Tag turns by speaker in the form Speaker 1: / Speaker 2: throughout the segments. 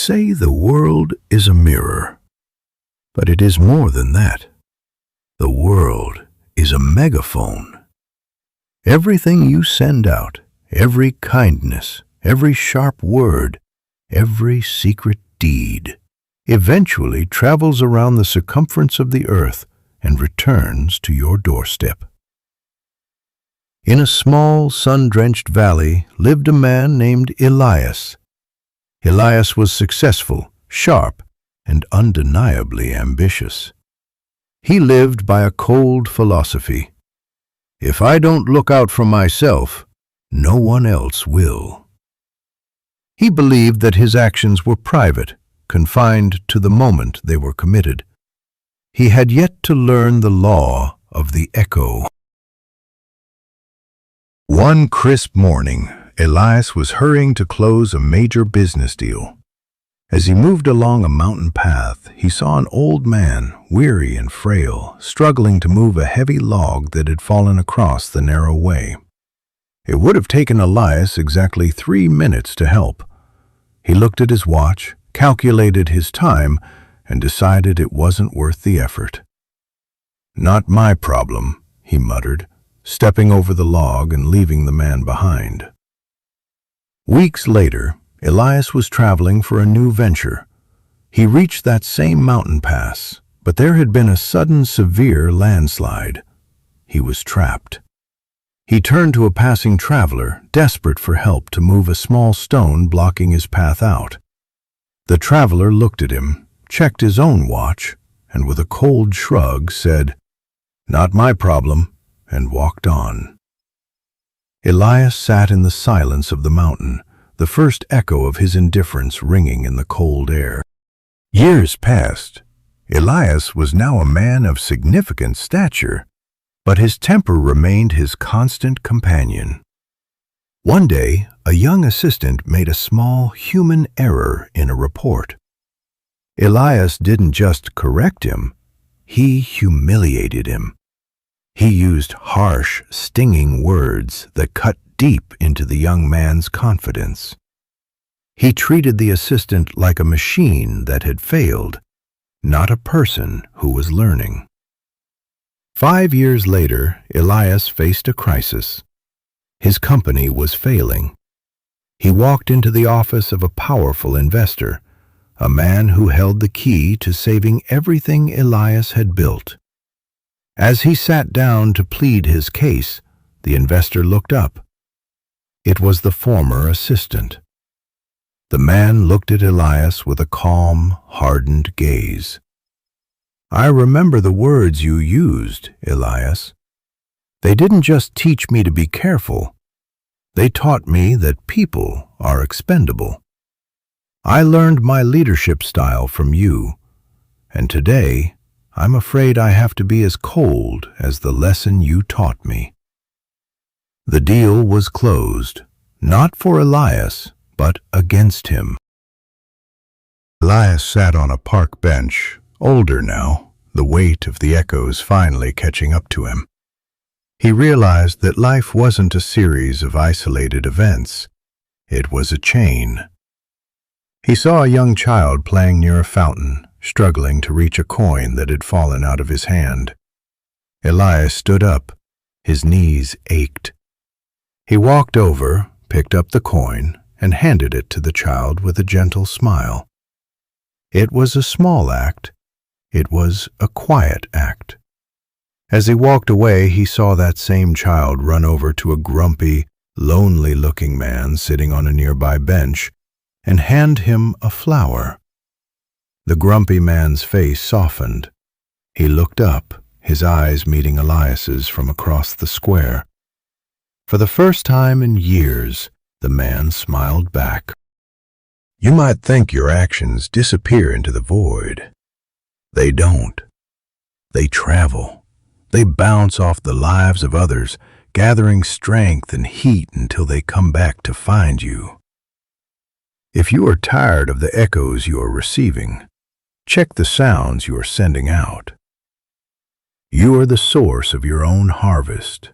Speaker 1: say the world is a mirror, but it is more than that. The world is a megaphone. Everything you send out, every kindness, every sharp word, every secret deed, eventually travels around the circumference of the earth and returns to your doorstep. In a small, sun-drenched valley lived a man named Elias. Elias was successful, sharp, and undeniably ambitious. He lived by a cold philosophy. If I don't look out for myself, no one else will. He believed that his actions were private, confined to the moment they were committed. He had yet to learn the law of the echo. One crisp morning, Elias was hurrying to close a major business deal. As he moved along a mountain path, he saw an old man, weary and frail, struggling to move a heavy log that had fallen across the narrow way. It would have taken Elias exactly 3 minutes to help. He looked at his watch, calculated his time, and decided it wasn't worth the effort. "Not my problem," he muttered, stepping over the log and leaving the man behind. Weeks later, Elias was traveling for a new venture. He reached that same mountain pass, but there had been a sudden severe landslide. He was trapped. He turned to a passing traveler, desperate for help to move a small stone blocking his path out. The traveler looked at him, checked his own watch, and with a cold shrug said, "Not my problem," and walked on. Elias sat in the silence of the mountain, the first echo of his indifference ringing in the cold air. Years passed. Elias was now a man of significant stature, but his temper remained his constant companion. One day, a young assistant made a small human error in a report. Elias didn't just correct him, he humiliated him. He used harsh, stinging words that cut deep into the young man's confidence. He treated the assistant like a machine that had failed, not a person who was learning. 5 years later, Elias faced a crisis. His company was failing. He walked into the office of a powerful investor, a man who held the key to saving everything Elias had built. As he sat down to plead his case, the investor looked up. It was the former assistant. The man looked at Elias with a calm, hardened gaze. "I remember the words you used, Elias. They didn't just teach me to be careful. They taught me that people are expendable. I learned my leadership style from you, and today I'm afraid I have to be as cold as the lesson you taught me." The deal was closed, not for Elias, but against him. Elias sat on a park bench, older now, the weight of the echoes finally catching up to him. He realized that life wasn't a series of isolated events. It was a chain. He saw a young child playing near a fountain, struggling to reach a coin that had fallen out of his hand. Elias stood up. His knees ached. He walked over, picked up the coin, and handed it to the child with a gentle smile. It was a small act. It was a quiet act. As he walked away, he saw that same child run over to a grumpy, lonely-looking man sitting on a nearby bench and hand him a flower. The grumpy man's face softened. He looked up, his eyes meeting Elias's from across the square. For the first time in years, the man smiled back. "You might think your actions disappear into the void. They don't. They travel. They bounce off the lives of others, gathering strength and heat until they come back to find you. If you are tired of the echoes you are receiving, check the sounds you are sending out. You are the source of your own harvest.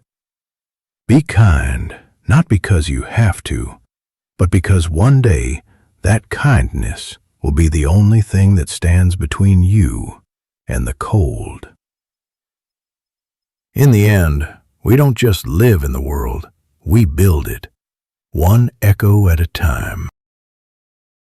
Speaker 1: Be kind, not because you have to, but because one day that kindness will be the only thing that stands between you and the cold. In the end, we don't just live in the world, we build it, one echo at a time.